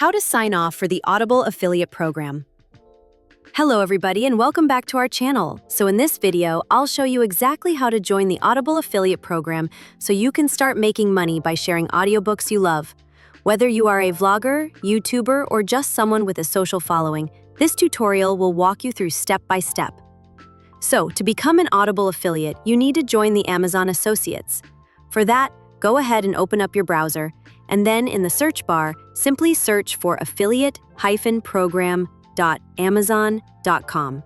How to sign off for the Audible affiliate program. Hello everybody and welcome back to our channel. So in this video, I'll show you exactly how to join the Audible affiliate program so you can start making money by sharing audiobooks you love. Whether you are a vlogger, YouTuber, or just someone with a social following, this tutorial will walk you through step by step. So to become an Audible affiliate, you need to join the Amazon Associates. For that, go ahead and open up your browser, and then in the search bar, simply search for affiliate-program.amazon.com.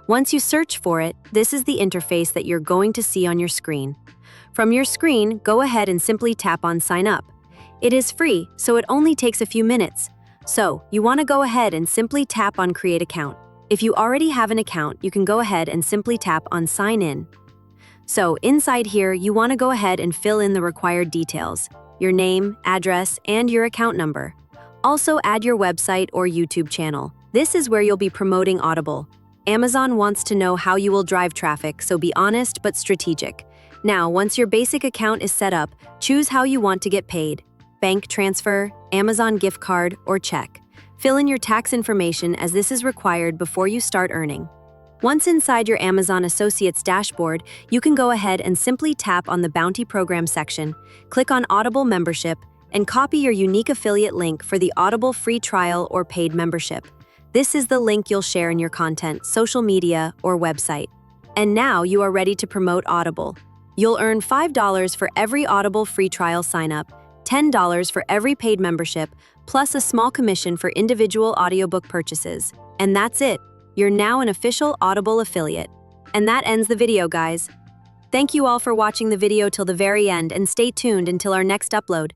Once you search for it, this is the interface that you're going to see on your screen. From your screen, go ahead and simply tap on Sign Up. It is free, so it only takes a few minutes. So, you want to go ahead and simply tap on Create Account. If you already have an account, you can go ahead and simply tap on Sign In. So, inside here, you want to go ahead and fill in the required details: your name, address, and your account number. Also add your website or YouTube channel. This is where you'll be promoting Audible. Amazon wants to know how you will drive traffic, so be honest but strategic. Now, once your basic account is set up, choose how you want to get paid: bank transfer, Amazon gift card, or check. Fill in your tax information as this is required before you start earning. Once inside your Amazon Associates dashboard, you can go ahead and simply tap on the Bounty Program section, click on Audible Membership, and copy your unique affiliate link for the Audible free trial or paid membership. This is the link you'll share in your content, social media, or website. And now you are ready to promote Audible. You'll earn $5 for every Audible free trial sign-up, $10 for every paid membership, plus a small commission for individual audiobook purchases. And that's it. You're now an official Audible affiliate. And that ends the video, guys. Thank you all for watching the video till the very end, and stay tuned until our next upload.